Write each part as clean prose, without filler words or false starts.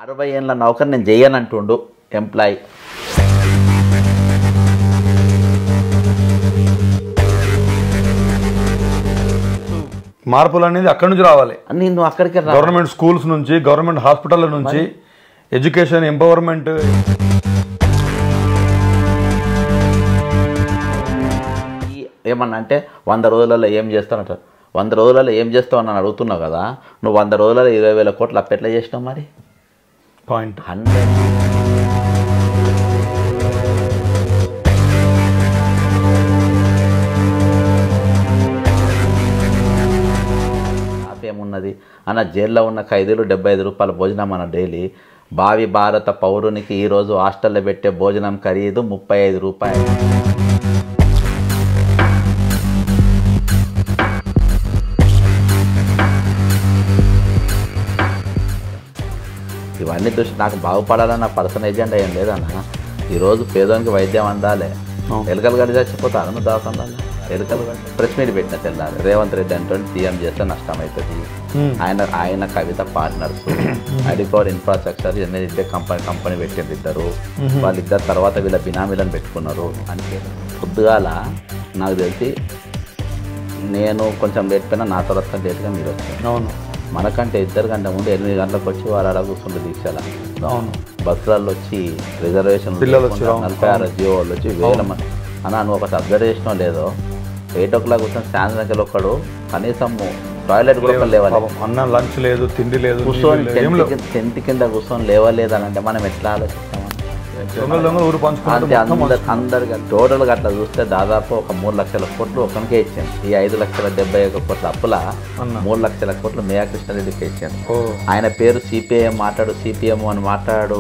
60 ఏళ్ళ నౌకర్ నేను చెయ్యనంటుండు ఎంప్లాయీ. మార్పులు అనేది అక్కడి నుంచి రావాలి. నేను అక్కడికి గవర్నమెంట్ స్కూల్స్ నుంచి, గవర్నమెంట్ హాస్పిటల్ నుంచి, ఎడ్యుకేషన్ ఎంపవర్మెంట్. ఏమన్నా అంటే 100 రోజులలో ఏం చేస్తానంట. 100 రోజులలో ఏం చేస్తావు అని అడుగుతున్నావు కదా. నువ్వు 100 రోజులలో 20,000 కోట్లు అప్పు ఎట్లా చేసినావు మరి? పాయింట్ 100 ఏమున్నది అన్న. జైల్లో ఉన్న ఖైదీలు 75 రూపాయల భోజనం అన్న డైలీ. భావి భారత పౌరునికి ఈరోజు హాస్టల్లో పెట్టే భోజనం ఖరీదు 35 రూపాయలు. ఇవన్నీ చూసి నాకు బాగుపడాలన్న పర్సనల్ ఎజెండా ఏం లేదన్న. ఈరోజు పేదోనికి వైద్యం అందాలి. ఎలుకలు గడి చచ్చిపోతాను నువ్వు దాకుండా. ఎలుకలు గడి ప్రెస్ మీట్ పెట్టిన తెల్లాలి. రేవంత్ రెడ్డి అంటే సీఎం చేస్తే నష్టం అవుతుంది. ఆయన కవిత పార్ట్నర్స్ అడిపవర్ ఇన్ఫ్రాస్ట్రక్చర్ ఎన్ఐటీ కంపెనీ పెట్టింది ఇద్దరు. వాళ్ళిద్దరు తర్వాత వీళ్ళ బినామీలను పెట్టుకున్నారు. అంటే పొద్దుగాల నాకు తెలిసి నేను కొంచెం లేట్ పోయినా నా తర్వాత లేట్గా మీరు వచ్చారు. అవును, మనకంటే 2 గంటల ముందు 8 గంటలకు వచ్చి వారు అలా కూర్చుంటే దీక్షల. అవును, బస్సులలో వచ్చి రిజర్వేషన్ 46 జియో వాళ్ళు వచ్చి వేల మంది అన్న. నువ్వు ఒకటి అబ్జర్వ్ చేసినావు లేదో, 8 o'clock కూర్చొని స్టాండ్ దగ్గర ఒకడు కనీసం టాయిలెట్ కూడా లేవాలి. అన్న లంచ్ లేదు, తిండి లేదు, కూర్చొని టెంట్ కింద కూర్చొని లేవలేదు అని అంటే మనం ఎట్లా ఆలోచిస్తాం? అందరికి టోటల్గా అట్లా చూస్తే దాదాపు ఒక 3 లక్షల కోట్లు ఒకరికే ఇచ్చాను. ఈ 5,71,000 కోట్ల అప్పుల 3 లక్షల కోట్లు మేయా కృష్ణారెడ్డికి ఇచ్చాను. ఆయన పేరు సిపిఐఎం మాట్లాడు, సిపిఎం అని మాట్లాడు,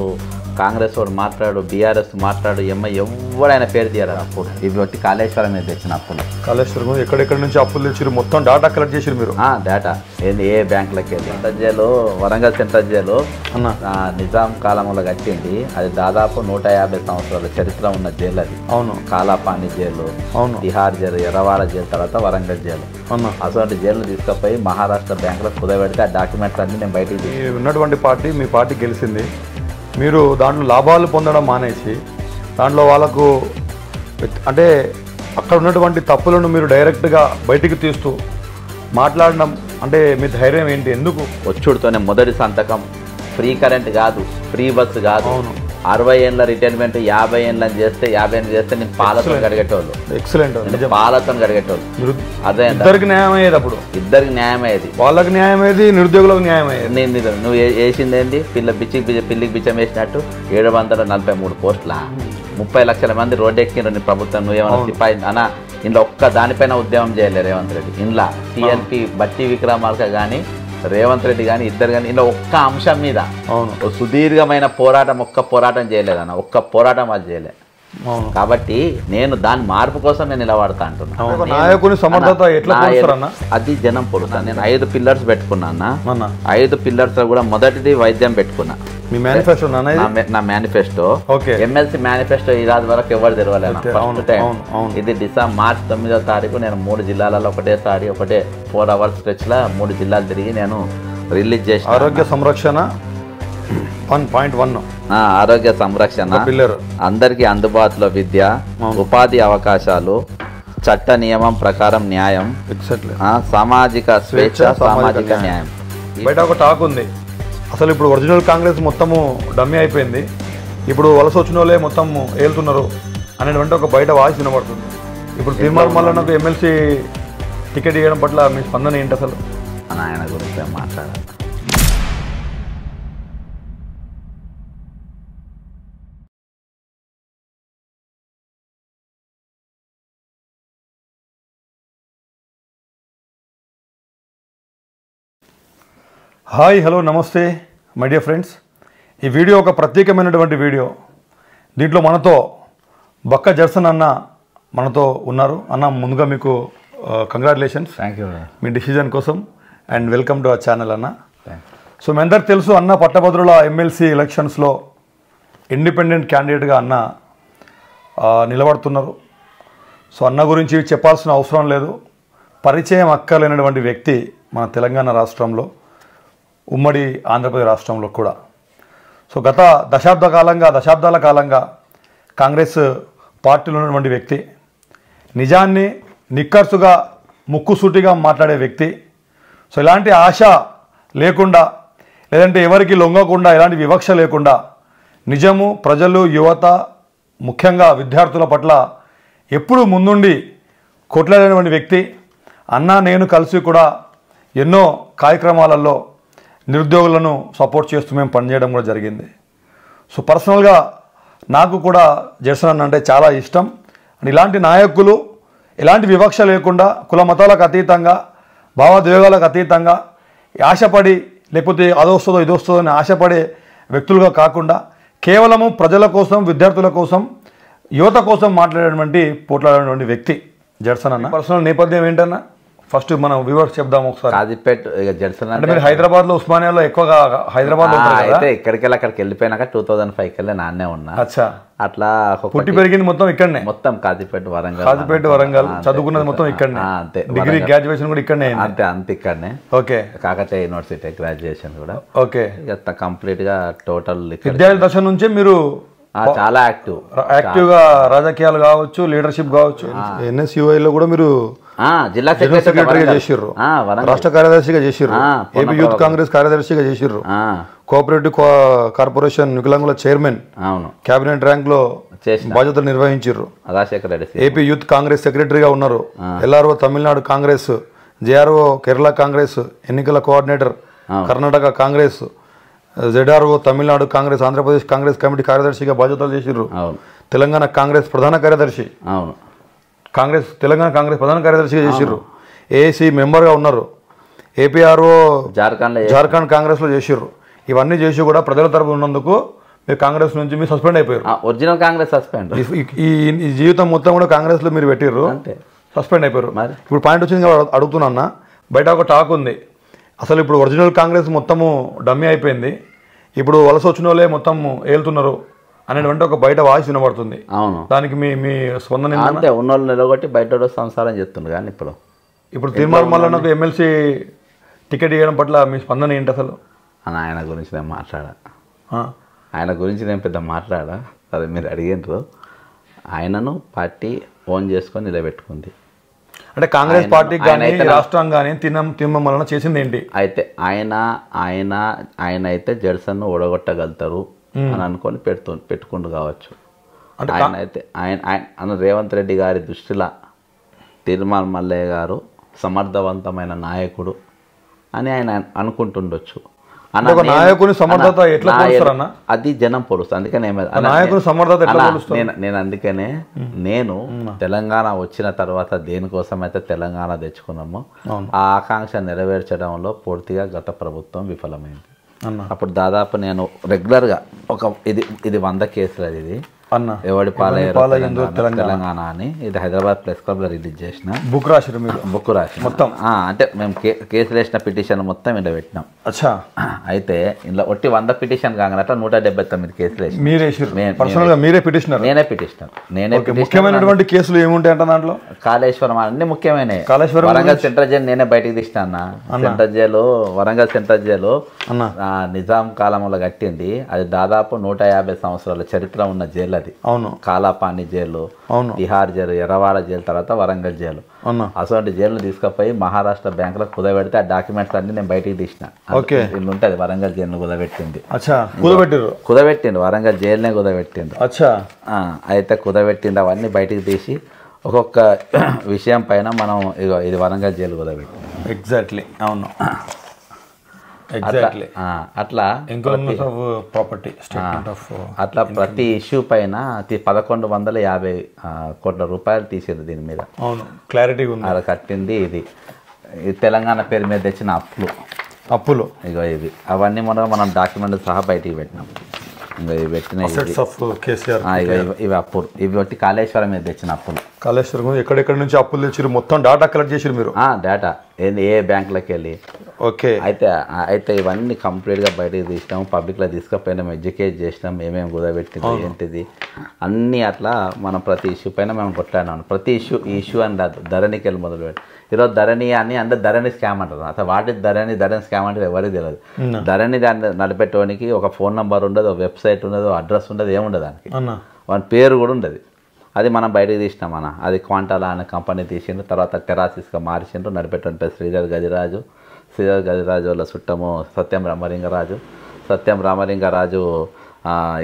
కాంగ్రెస్ వాడు మాట్లాడు, బీఆర్ఎస్ మాట్లాడు, ఎంఐ ఎవరు ఆయన పేరు తీయరు. అప్పుడు ఇవి బట్టి కాళేశ్వరం మీద తెచ్చిన అప్పులు. కాళేశ్వరం ఎక్కడెక్కడి నుంచి అప్పులు తెచ్చారు, మొత్తం డేటా కలెక్ట్ చేసారు మీరు. డేటా ఏంది, ఏ బ్యాంకులకి వెళ్ళి. Central jail, Warangal central jail Nizam కాలంలో కట్టింది. అది దాదాపు 150 సంవత్సరాల చరిత్ర ఉన్న జైలు అది. అవును, కాలాపాని జైలు, అవును, తిహార్ జైలు, ఎర్రవాడ జైలు, తర్వాత వరంగల్ జైలు. అటువంటి జైలు తీసుకుపోయి మహారాష్ట్ర బ్యాంకులో కుదబెడితే ఆ డాక్యుమెంట్స్ అన్ని నేను బయటికి ఉన్నటువంటి పార్టీ, మీ పార్టీ గెలిచింది. మీరు దాంట్లో లాభాలు పొందడం మానేసి దాంట్లో వాళ్ళకు అంటే అక్కడ ఉన్నటువంటి తప్పులను మీరు డైరెక్ట్గా బయటికి తీస్తూ మాట్లాడడం అంటే మీ ధైర్యం ఏంటి? ఎందుకు? వచ్చుడుతోనే మొదటి సంతకం ఫ్రీ కరెంట్ కాదు, ఫ్రీ బస్సు కాదు. 60 ఏళ్ళ రిటైర్మెంట్ 50 ఏళ్ళని చేస్తే 50 ఏళ్ళు చేస్తే నేను పాలతో గడిగేటోళ్ళు. ఎక్సలెంట్, పాలతో గడిగేటోళ్ళు. అదే ఇద్దరికి న్యాయం అయ్యేది. అప్పుడు ఇద్దరికి న్యాయం అయ్యేది. వాళ్ళకి న్యాయం అయ్యేది, నిరుద్యోగులకు న్యాయం అయ్యేది. నేను నువ్వు వేసింది ఏంటి? పిల్లికి బిచ్చం వేసినట్టు 743 పోస్టుల 30 లక్షల మంది రోడ్డు ఎక్కిన ప్రభుత్వం. నువ్వేమన్నా సిపాయి అన్న? ఇంట్లో ఒక్క దానిపైన ఉద్యమం చేయలేదు రేవంత్ రెడ్డి. ఇంట్లో టీఎన్పీ బట్టి విక్రమార్క కానీ రేవంత్ రెడ్డి కానీ ఇద్దరు కానీ ఇంట్లో ఒక్క అంశం మీద సుదీర్ఘమైన పోరాటం, ఒక్క పోరాటం చేయలేదన్న. ఒక్క పోరాటం అది చేయలేదు. కాబట్టి నేను దాని మార్పు కోసం నేను నిలబడతా అంటున్నాను. అది జనం పొడుతాను. నేను 5 పిల్లర్స్ పెట్టుకున్నా. 5 పిల్లర్స్ లో కూడా మొదటిది వైద్యం పెట్టుకున్నా. నా మేనిఫెస్టో ఎమ్మెల్సీ మేనిఫెస్టో ఈ రాజు వరకు ఎవరు తెరవలేదు. ఫస్ట్ టైం ఇది మార్చి 9వ తారీఖు నేను 3 జిల్లాలలో ఒకటేసారి 4 hours స్ట్రెచ్ లో 3 జిల్లాలు తిరిగి నేను రిలీజ్ చేసిన. ఆరోగ్య సంరక్షణ 1.1 ఆరోగ్య సంరక్షణ, అందరికీ అందుబాటులో విద్య, ఉపాధి అవకాశాలు, చట్ట నియమం ప్రకారం న్యాయం, సామాజిక స్వేచ్ఛ, సామాజిక న్యాయం. బయట ఒక టాక్ ఉంది, అసలు ఇప్పుడు ఒరిజినల్ కాంగ్రెస్ మొత్తము డమ్మీ అయిపోయింది, ఇప్పుడు వలస వచ్చిన వాళ్ళే మొత్తం ఏలుతున్నారు అనేటువంటి ఒక బయట వాయిస్ వినబడుతుంది. ఇప్పుడు తీర్మానం వల్ల నాకు ఎమ్మెల్సీ టికెట్ ఇవ్వడం పట్ల మీ స్పందన ఏంటి అసలు? ఆయన గురించి మాట్లాడాలి. హాయ్, హలో, నమస్తే మై డియర్ ఫ్రెండ్స్. ఈ వీడియో ఒక ప్రత్యేకమైనటువంటి వీడియో. దీంట్లో మనతో బక్క జర్సన్ అన్న మనతో ఉన్నారు. అన్న, ముందుగా మీకు కంగ్రాచులేషన్స్. థ్యాంక్ యూ మీ డిసిజన్ కోసం and welcome to our channel అన్న. సో మీ అందరికి తెలుసు, అన్న పట్టభద్రుల ఎమ్మెల్సీ ఎలక్షన్స్లో ఇండిపెండెంట్ క్యాండిడేట్గా అన్న నిలబడుతున్నారు. సో అన్న గురించి చెప్పాల్సిన అవసరం లేదు. పరిచయం అక్కర్లేనటువంటి వ్యక్తి మన తెలంగాణ రాష్ట్రంలో, ఉమ్మడి ఆంధ్రప్రదేశ్ రాష్ట్రంలో కూడా. సో గత దశాబ్దాల కాలంగా కాంగ్రెస్ పార్టీలో ఉన్నటువంటి వ్యక్తి, నిజాన్ని నిక్కర్సుగా ముక్కుసూటిగా మాట్లాడే వ్యక్తి. సో ఇలాంటి ఆశ లేకుండా, లేదంటే ఎవరికి లొంగకుండా, ఎలాంటి వివక్ష లేకుండా నిజము, ప్రజలు, యువత, ముఖ్యంగా విద్యార్థుల పట్ల ఎప్పుడూ ముందుండి కొట్లాడేటువంటి వ్యక్తి. అన్న నేను కలిసి కూడా ఎన్నో కార్యక్రమాలలో నిరుద్యోగులను సపోర్ట్ చేస్తూ మేము పనిచేయడం కూడా జరిగింది. సో పర్సనల్గా నాకు కూడా జడ్సన్ అన్న అంటే చాలా ఇష్టం. అండ్ ఇలాంటి నాయకులు ఎలాంటి వివక్ష లేకుండా, కుల మతాలకు అతీతంగా, భావోద్వేగాలకు అతీతంగా ఆశపడి, లేకపోతే అదొస్తుందో ఇదొస్తుందో అని ఆశపడే వ్యక్తులుగా కాకుండా కేవలము ప్రజల కోసం, విద్యార్థుల కోసం, యువత కోసం పోట్లాడేటువంటి వ్యక్తి జడ్సన్ అన్న. పర్సనల్ నేపథ్యం ఏంటన్నా ఫస్ట్ మనం వ్యూవర్స్ చెప్దాం ఒకసారి. కాజీపేట్ ఇక జడ్సన్ అంటే మీరు హైదరాబాద్లో ఉస్మానియాలో ఎక్కువగా హైదరాబాద్ అయితే ఇక్కడికి అక్కడికి వెళ్ళిపోయినాక 2005 కల్లా నాన్నే ఉన్నా. అచ్చా. అట్లా పుట్టి పెరిగింది మొత్తం ఇక్కడనే? మొత్తం కాజీపేట్ వరంగల్. చదువుకున్నది మొత్తం ఇక్కడనే? అంతే. డిగ్రీ గ్రాడ్యుయేషన్ కూడా ఇక్కడనే? అంతే ఇక్కడనే. ఓకే. కాకతీయ యూనివర్సిటీ గ్రాడ్యుయేషన్ కూడా. ఓకే. ఇక కంప్లీట్ గా టోటల్ విద్యార్థి దశ నుంచే మీరు చాలా యాక్టివ్గా రాజకీయాలు కావచ్చు, లీడర్షిప్ కావచ్చు. NSUI లో కూడా మీరు జిల్లా సెక్రటరీగా చేసిర్రు, రాష్ట్ర కార్యదర్శిగా చేసిర్రు, ఏపీ యూత్ కాంగ్రెస్ కార్యదర్శిగా చేసిర్రు, కోఆపరేటివ్ కార్పొరేషన్ వికలాంగుల చైర్మన్, కేబినెట్ ర్యాంక్ లో బాధ్యతలు నిర్వహించారు, ఏపీ యూత్ కాంగ్రెస్ సెక్రటరీగా ఉన్నారు, LRO తమిళనాడు కాంగ్రెస్, JRO కేరళ కాంగ్రెస్, ఎన్నికల coordinator Karnataka Congress, ZRO Tamil Nadu Congress, Andhra Pradesh Congress committee కార్యదర్శిగా బాధ్యతలు చేసిర్రు, తెలంగాణ కాంగ్రెస్ ప్రధాన కార్యదర్శి, తెలంగాణ కాంగ్రెస్ ప్రధాన కార్యదర్శిగా చేసిర్రు, AAC మెంబర్గా ఉన్నారు, APRO జార్ఖండ్ కాంగ్రెస్లో చేసిర్రు. ఇవన్నీ చేసి కూడా ప్రజల తరపున ఉన్నందుకు మీరు కాంగ్రెస్ నుంచి మీరు సస్పెండ్ అయిపోయారు. Original Congress suspend. ఈ జీవితం మొత్తం కూడా కాంగ్రెస్లో మీరు పెట్టిర్రు, సస్పెండ్ అయిపోయారు. ఇప్పుడు పాయింట్ వచ్చింది అడుగుతున్నా. బయట ఒక టాక్ ఉంది, అసలు ఇప్పుడు ఒరిజినల్ కాంగ్రెస్ మొత్తము డమ్మీ అయిపోయింది, ఇప్పుడు వలస వచ్చిన వాళ్ళే మొత్తం ఏలుతున్నారు అనేటువంటి ఒక బయట వాయిస్ వినబడుతుంది. అవును. దానికి మీ స్పందన? అంతే, ఉన్నోళ్ళు నిలగొట్టి బయట సంసారం చేస్తున్నారు. కానీ ఇప్పుడు తిరుమల మల్లన్నకు ఎమ్మెల్సీ టికెట్ ఇవ్వడం పట్ల మీ స్పందన ఏంటి అసలు? ఆయన గురించి నేను పెద్ద మాట్లాడా. అదే మీరు అడిగినారు. ఆయనను పార్టీ ఓన్ చేసుకొని నిలబెట్టుకుంది. అంటే కాంగ్రెస్ పార్టీకి కానీ రాష్ట్రం కానీ తిమ్మల చేసింది ఏంటి? అయితే ఆయన అయితే జడ్సన్ను ఓడగొట్టగలుగుతారు అని అనుకొని పెట్టుకుంటూ కావచ్చు. ఆయన రేవంత్ రెడ్డి గారి దృష్టిలో తిరుమల మల్లయ్య గారు సమర్థవంతమైన నాయకుడు అని ఆయన అనుకుంటుండొచ్చు. నాయకుని సమర్థత ఎట్లా పోలుస్తారన్న? అది జనం పోలుస్తారు. అందుకనే నాయకుని సమర్థత ఎట్లా పోలుస్తారు? నేను అందుకనే నేను తెలంగాణ వచ్చిన తర్వాత దేనికోసం అయితే తెలంగాణ తెచ్చుకున్నామో ఆ ఆకాంక్ష నెరవేర్చడంలో పూర్తిగా గత ప్రభుత్వం విఫలమైంది. అప్పుడు దాదాపు నేను రెగ్యులర్గా ఇది 100 కేసులు. ఇది ఎవడి పాలయ్యారు తెలంగాణ అని ఇది హైదరాబాద్ ప్రెస్ క్లబ్ లో రిలీజ్ చేసిన బుక్ రాసి మొత్తం. అంటే మేము కేసులు వేసిన పిటిషన్ మొత్తం ఇలా పెట్టినాం. అయితే ఇందులో ఒట్టి 100 పిటిషన్ కాగానే అట్లా 179 కేసులు నేనే పిటిషనర్. ముఖ్యమైనటువంటి కేసులు ఏముంటాయి అంటే దాంట్లో కాళేశ్వరం అన్ని ముఖ్యమైన. వరంగల్ సెంట్రల్ జైలు నేనే బయటికి తీసిన వరంగల్ సెంట్రల్ జైలు నిజాం కాలంలో కట్టింది. అది దాదాపు 150 సంవత్సరాల చరిత్ర ఉన్న జైలు. అవును. కాలాపాని జైలు, తిహార్ జైలు, ఎర్రవాడ జైలు, తర్వాత వరంగల్ జైలు. అటువంటి జైలు తీసుకుపోయి మహారాష్ట్ర బ్యాంక్ లో కుదబెడితే ఆ డాక్యుమెంట్స్ అన్ని నేను బయటికి తీసిన. ఉంటుంది వరంగల్ జైలు కుదబెట్టిండు, వరంగల్ జైలునే కుదబెట్టిండు. అయితే కుదబెట్టిండు అవన్నీ బయటికి తీసి ఒక్కొక్క విషయం పైన మనం ఇది వరంగల్ జైలు కుదబెట్టింది. ఎగ్జాక్ట్లీ. అవును. అట్లా అట్లా ప్రతి ఇష్యూ పైన 1150 కోట్ల రూపాయలు తీసేది దీని మీద. అవును, క్లారిటీ ఉంది. అది కట్టింది ఇది తెలంగాణ పేరు మీద తెచ్చిన అప్పులు ఇవి అవన్నీ మనం డాక్యుమెంట్ సహా బయటికి పెట్టినాం. ఇంకా ఇవి పెట్టిన ఇవి అప్పులు, ఇవి వచ్చి కాళేశ్వరం మీద తెచ్చిన అప్పులు. కాళేశ్వరం ఎక్కడెక్కడి నుంచి అప్పులు తెచ్చిరు, మొత్తం డేటా కలెక్ట్ చేసిరు మీరు? డేటా ఏ బ్యాంకులకు వెళ్ళి. ఓకే. అయితే ఇవన్నీ కంప్లీట్గా బయటకు తీసినాం, పబ్లిక్లో తీసుకుపోయినాం, ఎడ్యుకేట్ చేసినాం, ఏమేమి కుదబెట్టింది ఏంటిది అన్నీ అట్లా మనం ప్రతి ఇష్యూ పైన మేము కొట్లాడినాం. ప్రతి ఇష్యూ అని ధరణికి వెళ్ళి మొదలుపెట్టి ఈరోజు ధరణి అని అంటే ధరణి స్కామ్ అంటారు. అసలు వాటి ధరణి స్కామ్ అంటే ఎవరికి తెలియదు. ధరణి దాన్ని నడిపెట్టడానికి ఒక ఫోన్ నెంబర్ ఉండదు, వెబ్సైట్ ఉండదు, అడ్రస్ ఉండదు, ఏముండదు దానికి, వాని పేరు కూడా ఉండదు. అది మనం బయటకు తీసినాం అది క్వాంటాలా అనే కంపెనీ తీసిండ్రు, తర్వాత టెరాసిస్గా మార్చిండ్రు. నడిపెట్టని పేరు శ్రీధర్ గజరాజు వాళ్ళ చుట్టము సత్యం రామలింగరాజు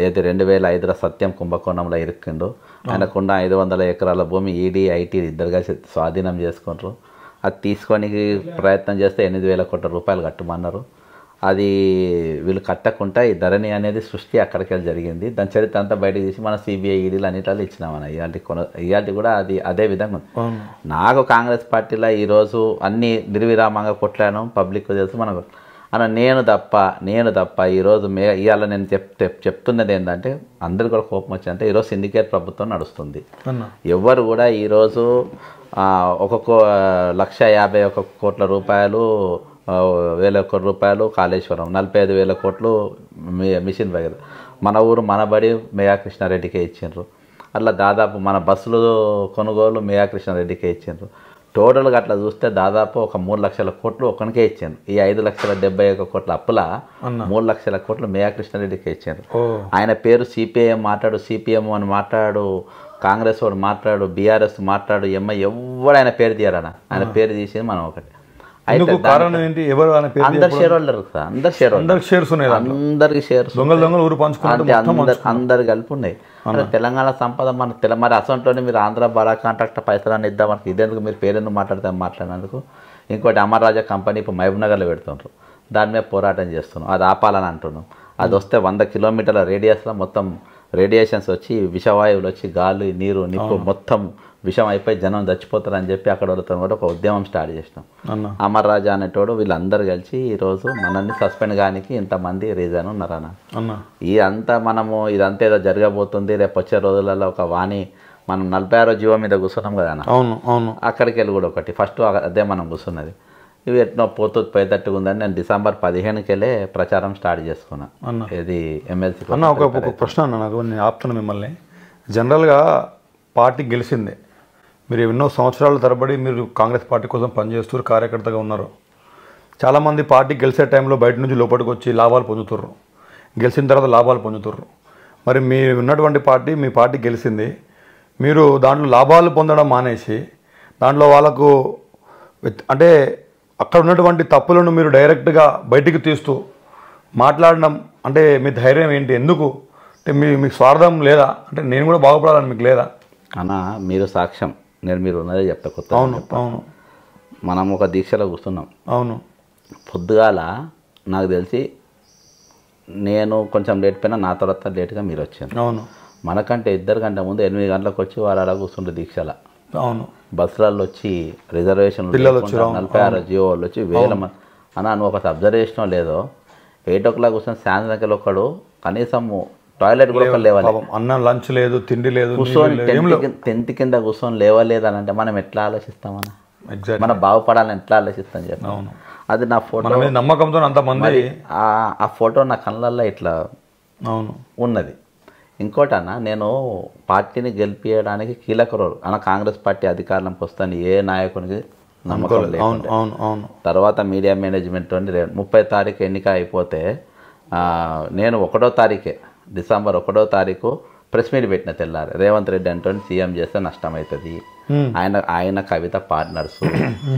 ఏది 2005లో సత్యం కుంభకోణంలో ఇరుక్కిండు. ఆయనకున్న 500 ఎకరాల భూమి ఈడీ ఐటీ ఇద్దరు కలిసి స్వాధీనం చేసుకుంటారు. అది తీసుకోనికి ప్రయత్నం చేస్తే 8,000 కోట్ల రూపాయలు కట్టమన్నారు. అది వీళ్ళు కట్టకుండా ఈ ధరణి అనేది సృష్టి అక్కడికి వెళ్ళి జరిగింది. దాని చరిత్ర అంతా బయటకు తీసి మన సిబిఐ ఈడీలు అన్నిటిలో ఇచ్చినామన్న. ఇవాళ కూడా అది అదే విధంగా నాకు కాంగ్రెస్ పార్టీలో ఈరోజు అన్ని నిర్విరామంగా కొట్లాను, పబ్లిక్ తెలుసు మనకు. అన్న నేను తప్ప ఈరోజు ఇవాళ నేను చెప్తున్నది ఏంటంటే అందరికి కూడా కోపం వచ్చిందంటే ఈరోజు సిండికేట్ ప్రభుత్వం నడుస్తుంది. ఎవరు కూడా ఈరోజు 1,51,00,000 కోట్ల రూపాయలు 1,000 కోట్ల రూపాయలు కాళేశ్వరం, 45,000 కోట్లు మిషన్ భగీరథ, మన ఊరు మనబడి మేయా కృష్ణారెడ్డికే ఇచ్చిండ్రు. అట్లా దాదాపు మన బస్సులు కొనుగోలు మేయా కృష్ణారెడ్డికే ఇచ్చిండ్రు. టోటల్గా అట్లా చూస్తే దాదాపు ఒక 3 లక్షల కోట్లు ఒకనికే ఇచ్చాను. ఈ 5,71,000 కోట్ల అప్పుల 3 లక్షల కోట్లు మేయా కృష్ణారెడ్డికే ఇచ్చారు. ఆయన పేరు సిపిఐఎం మాట్లాడు, సిపిఎం అని మాట్లాడు, కాంగ్రెస్ వాడు మాట్లాడు, బీఆర్ఎస్ మాట్లాడు, ఎంఐ ఎవరు ఆయన పేరు తీయరానా? ఆయన పేరు తీసేది మనం ఒకటి. అందరికి షేర్స్ అందరు కలిపి ఉన్నాయి. తెలంగాణ సంపద మన మరి అసంట్లోనే మీరు ఆంధ్ర బడా కాంట్రాక్టర్ పైసలు ఇద్దాం మనకి ఇదేందుకు మీరు పేరెందుకు మాట్లాడినందుకు. ఇంకోటి అమర్ రాజా కంపెనీ ఇప్పుడు మహబూబ్ నగర్లో పెడుతుండ్రు, దాని మీద పోరాటం చేస్తున్నాం, అది ఆపాలని అంటున్నాం. అది వస్తే 100 కిలోమీటర్ల రేడియస్లో మొత్తం రేడియేషన్స్ వచ్చి విషవాయువులు వచ్చి గాలి నీరు నిప్పు మొత్తం విషం అయిపోయి జనం చచ్చిపోతారని చెప్పి అక్కడ వాళ్ళతో కూడా ఒక ఉద్యమం స్టార్ట్ చేసినాం. అమర్ రాజా అనేటోడు వీళ్ళందరూ కలిసి ఈరోజు మనల్ని సస్పెండ్ కానికి ఇంతమంది రీజన్ ఉన్నారన్న. ఇదంతా ఏదో జరగబోతుంది రేపు వచ్చే రోజులలో ఒక వాణి మనం 46వ జీవో మీద కూర్చున్నాం కదా అన్న. అక్కడికి వెళ్ళి కూడా ఒకటి ఫస్ట్ అదే మనం కూర్చున్నది. ఇవి ఎట్నో పోయేటట్టుగా ఉందని నేను December 15కి వెళ్ళే ప్రచారం స్టార్ట్ చేసుకున్నాను. ఇది ఎమ్మెల్సీ. ఒక ప్రశ్న అన్న, నాకు నేను ఆపుతున్నా మిమ్మల్ని. జనరల్గా పార్టీ గెలిచింది, మీరు ఎన్నో సంవత్సరాల తరబడి మీరు కాంగ్రెస్ పార్టీ కోసం పనిచేస్తూ కార్యకర్తగా ఉన్నారు. చాలామంది పార్టీ గెలిచే టైంలో బయట నుంచి లోపలికి వచ్చి లాభాలు పొందుతుర్రు, గెలిచిన తర్వాత లాభాలు పొందుతుర్రు. మరి మీరు ఉన్నటువంటి పార్టీ, మీ పార్టీ గెలిచింది, మీరు దాంట్లో లాభాలు పొందడం మానేసి దాంట్లో వాళ్ళకు అంటే అక్కడ ఉన్నటువంటి తప్పులను మీరు డైరెక్ట్గా బయటికి తీస్తూ మాట్లాడడం అంటే మీ ధైర్యం ఏంటి? ఎందుకు అంటే మీకు స్వార్థం లేదా? అంటే నేను కూడా బాగుపడాలని మీకు లేదా అన్న? మీరు సాక్ష్యం, నేను మీరు ఉన్నదే చెప్తా కొత్త. అవును మనం ఒక దీక్షలో కూర్చున్నాం. అవును. పొద్దుగాల నాకు తెలిసి నేను కొంచెం లేట్ పోయినా, నా తర్వాత లేట్గా మీరు వచ్చాను. అవును. మనకంటే 2 గంటల ముందు 8 గంటలకు వచ్చి వారు అలా కూర్చుంటే దీక్షల. అవును. బస్సులలో వచ్చి రిజర్వేషన్లు 46 జియో వాళ్ళు వచ్చి వేల మంది అన్న. నువ్వు ఒక అబ్జర్వేషన్ లేదో 8 o'clock కూర్చొని సాయంత్రం ఒకడు కనీసం టాయిలెట్ కూడా లేవాలి, అన్నం లంచ్ లేదు, తిండి లేదు, కూర్చొని టెంట్ కింద కూర్చొని లేవలేదు అని అంటే మనం ఎట్లా ఆలోచిస్తామన్నా? మనం బాగుపడాలని ఎట్లా ఆలోచిస్తాం చెప్పి. అది నా ఫోటో నమ్మకంతో అంతమంది ఆ ఫోటో నా కళ్ళల్లో ఇట్లా ఉన్నది. ఇంకోటన్నా, నేను పార్టీని గెలిపించడానికి కీలక రోల్ అన్న. కాంగ్రెస్ పార్టీ అధికారంలోకి వస్తాను ఏ నాయకునికి నమ్మకం లేదు. తర్వాత మీడియా మేనేజ్మెంట్ 30వ తారీఖు ఎన్నిక అయిపోతే నేను 1వ తారీఖే December 1వ తారీఖు ప్రెస్ మీట్ పెట్టిన తెల్లారు. రేవంత్ రెడ్డి అంటే సీఎం చేస్తే నష్టం అవుతుంది, ఆయన కవిత పార్ట్నర్స్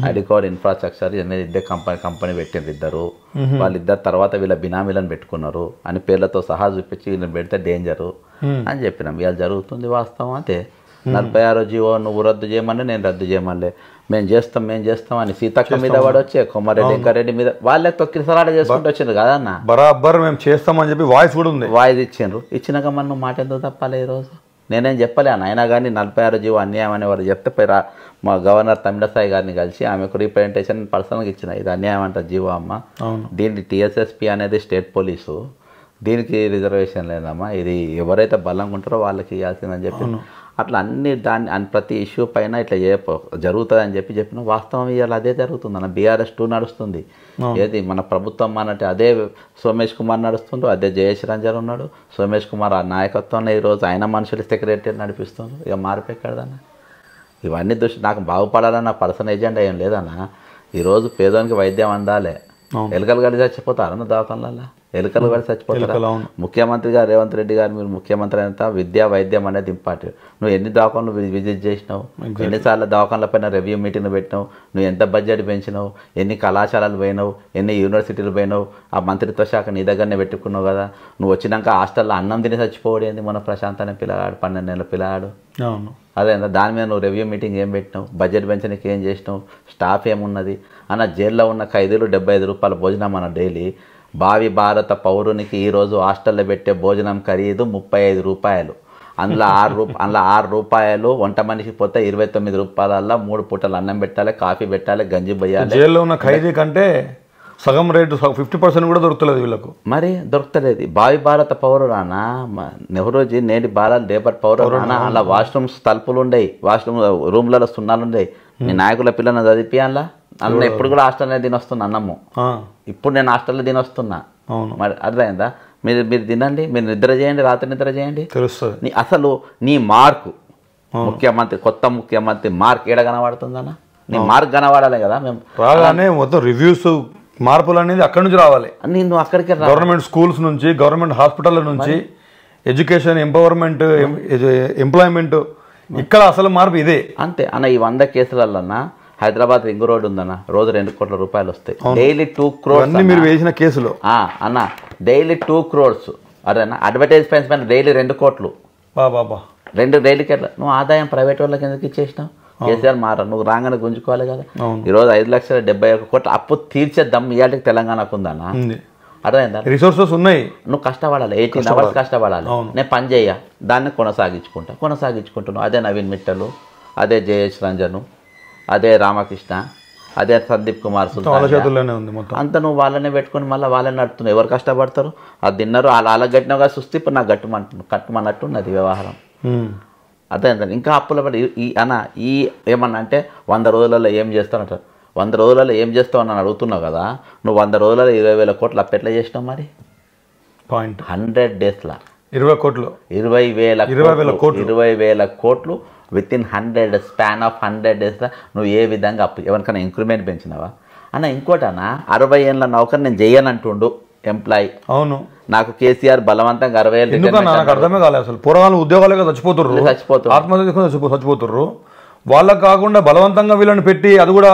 అడికోర్ ఇన్ఫ్రాస్ట్రక్చర్ ఇద్దరు కంపెనీ పెట్టిండ్రు ఇద్దరు. వాళ్ళిద్దరు తర్వాత వీళ్ళ బినామీలను పెట్టుకున్నారు అని పేర్లతో సహా చూపించి వీళ్ళని పెడితే డేంజరు అని చెప్పినాం. ఇవాళ జరుగుతుంది వాస్తవం. అంతే. 46వ జీవో నువ్వు రద్దు చేయమని నేను రద్దు చేయమని మేము చేస్తాం అని సీతక్క మీద వాడొచ్చే కొమ్మారెడ్డి వెంకారెడ్డి మీద వాళ్ళే తొక్కిసలాట చేసుకుంటూ వచ్చిండ్రు కదన్న. బరాబర్ మేము చేస్తామని చెప్పి వాయిస్ కూడా ఉంది, వాయిస్ ఇచ్చిండ్రు. ఇచ్చినాక మనం మాట ఎందుకు తప్పాలి? ఈరోజు నేనేం చెప్పలే అన్న. అయినా కానీ 46 జీవో అన్యాయం అని వారు చెప్తే మా గవర్నర్ తమిళసాయి గారిని కలిసి ఆమెకు రిప్రజెంటేషన్ పర్సనల్గా ఇచ్చిన. ఇది అన్యాయం అంట జీవో అమ్మ, దీనికి TSSP అనేది స్టేట్ పోలీసు, దీనికి రిజర్వేషన్ లేదమ్మా, ఇది ఎవరైతే బలంగా ఉంటారో వాళ్ళకి ఇవ్వాల్సిందని చెప్పి అట్లా అన్ని ప్రతి ఇష్యూ పైన ఇట్లా జరుగుతుంది అని చెప్పిన వాస్తవం ఇవాళ అదే జరుగుతుంది అన్న. బీఆర్ఎస్ 2 నడుస్తుంది. ఏది మన ప్రభుత్వం అన్నట్టు అదే సోమేష్ కుమార్ నడుస్తుండ్రు, అదే జయేష్ రంజన్ ఉన్నాడు. సోమేష్ కుమార్ ఆ నాయకత్వంలో ఈరోజు ఆయన మనుషులు సెక్రటరీ నడిపిస్తున్నారు. ఇక మార్పు ఎక్కడదన్న? ఇవన్నీ నాకు బాగుపడాలన్న పర్సనల్ ఎజెండా ఏం లేదన్న. ఈరోజు పేదోనికి వైద్యం అందాలి. ఎలుకలు గడి చచ్చిపోతారన్న దవాఖానలలో, ఎలుకలు గడి చచ్చిపోతారు. ముఖ్యమంత్రి గారు రేవంత్ రెడ్డి గారు మీరు ముఖ్యమంత్రి అయినంత విద్యా వైద్యం అనేది ఇంపార్టెంట్. నువ్వు ఎన్ని దవాఖానలు విజిట్ చేసినావు, ఎన్నిసార్లు దవాఖానల పైన రివ్యూ మీటింగ్లు పెట్టినావు, నువ్వు ఎంత బడ్జెట్ పెంచినావు, ఎన్ని కళాశాలలు పోయినావు, ఎన్ని యూనివర్సిటీలు పోయినావు, ఆ మంత్రిత్వ శాఖ నీ దగ్గరనే పెట్టుకున్నావు కదా. నువ్వు వచ్చినాక హాస్టల్లో అన్నం తిని చచ్చిపోవడేంది మన ప్రశాంత్ అనే పిల్లగాడు, 12 నెలల పిల్లగాడు. అదే దాని మీద నువ్వు రివ్యూ మీటింగ్ ఏం పెట్టినావు, బడ్జెట్ పెంచడానికి ఏం చేసినావు, స్టాఫ్ ఏమున్నది అన్న. జైల్లో ఉన్న ఖైదీలు 75 రూపాయల భోజనం అన్న డైలీ. భావి భారత పౌరునికి ఈరోజు హాస్టల్లో పెట్టే భోజనం ఖరీదు 35 రూపాయలు. అందులో 6 రూపాయలు వంట మనిషికి పోతే 29 రూపాయలల్లో 3 పూటలు అన్నం పెట్టాలి, కాఫీ పెట్టాలి, గంజి పోయాలి. జైల్లో ఉన్న ఖైదీ కంటే సగం రేటు 50% కూడా దొరుకుతలేదు వీళ్ళకు. మరి దొరుకుతలేదు. భావి భారత పౌరురానా నెహ్రూజీ నేటి భారత లేబర్ పౌరురానా. అలా వాష్రూమ్స్ తలుపులు ఉండేవి, వాష్రూమ్ రూమ్లలో సున్నాలు ఉండేవి. నీ నాయకుల పిల్లలను చదివి అందులో ఎప్పుడు కూడా హాస్టల్లో తినొస్తున్నా అన్నము. ఇప్పుడు నేను హాస్టల్లో తినొస్తున్నా. మరి అర్థమైందా? మీరు తినండి, మీరు నిద్ర చేయండి, రాత్రి నిద్ర చేయండి, తెలుస్తుంది. అసలు నీ మార్కు ముఖ్యమంత్రి, కొత్త ముఖ్యమంత్రి మార్క్ ఏడ కనబడుతుందన్నా? నీ మార్క్ కనబడాలి కదా. మేము రాగానే మొత్తం రివ్యూస్ మార్పులు అనేది అక్కడి నుంచి రావాలి. నేను అక్కడికి గవర్నమెంట్ స్కూల్స్ నుంచి, గవర్నమెంట్ హాస్పిటల్ నుంచి, ఎడ్యుకేషన్, ఎంపవర్మెంట్, ఎంప్లాయ్మెంట్, ఇక్కడ అసలు మార్పు ఇదే. అంతే అన్న. ఈ 100 కేసులన్నా హైదరాబాద్ రింగ్ రోడ్ ఉందన్న, రోజు 2 కోట్ల రూపాయలు వస్తాయి. డైలీ 2 crores మీరు వేసిన కేసులో అన్న, డైలీ 2 crores. అదేనా అడ్వర్టైజ్మెంట్స్ పైన డైలీ 2 కోట్లు. బాబా 2 డైలీకి ఎట్లా నువ్వు ఆదాయం ప్రైవేట్ వాళ్ళకి ఎందుకు ఇచ్చేసినావు? కేసీఆర్ నువ్వు రాగానే గుంజుకోవాలి కదా. ఈరోజు 5,71 కోట్ల అప్పు తీర్చేద్దాం ఇవాళకి తెలంగాణకు ఉందన్న. అర్థమైందా? రిసోర్సెస్ ఉన్నాయి. నువ్వు కష్టపడాలి, 18 hours కష్టపడాలి. నేను పని చేయ దాన్ని కొనసాగించుకుంటున్నావు. అదే నవీన్ మిట్టలు, అదే జయేష్ రంజను, అదే రామకృష్ణ, అదే సందీప్ కుమార్ అంత నువ్వు వాళ్ళనే పెట్టుకుని మళ్ళీ వాళ్ళని నడుతున్నావు. ఎవరు కష్టపడతారు? అది తిన్నారు, వాళ్ళకి కట్టినావు కదా సుస్థి. ఇప్పుడు నాకు కట్టమన్నట్టు ఉన్నది వ్యవహారం. అదే ఇంకా అప్పుల పడి ఈ ఏమన్నా అంటే 100 రోజులలో ఏం చేస్తావు అంటారు. 100 రోజులలో ఏం చేస్తావు అని అడుగుతున్నావు కదా. నువ్వు 100 రోజులలో 20,000 కోట్లు అప్పు ఎట్లా చేసినావు మరి? 100 daysలో 20 కోట్లు, 20,000 కోట్లు వితిన్ 100 స్పాన్ ఆఫ్ 100 daysలో నువ్వు ఏ విధంగా అప్పు ఎవరికైనా ఇంక్రిమెంట్ పెంచినావా అన్న? ఇంకోటన్నా 60 ఏళ్ళ నౌకరు నేను చెయ్యనంటుండు ఎంప్లాయీ. అవును, నాకు కేసీఆర్ బలవంతంగా 60 ఏళ్ళు నాకు అర్థమే కాలేదు. అసలు పూర్వాలు ఉద్యోగాలుగా చచ్చిపోతున్నారు, ఆత్మహత్య చచ్చిపోతుర్రు. వాళ్ళకు కాకుండా బలవంతంగా వీళ్ళని పెట్టి, అది కూడా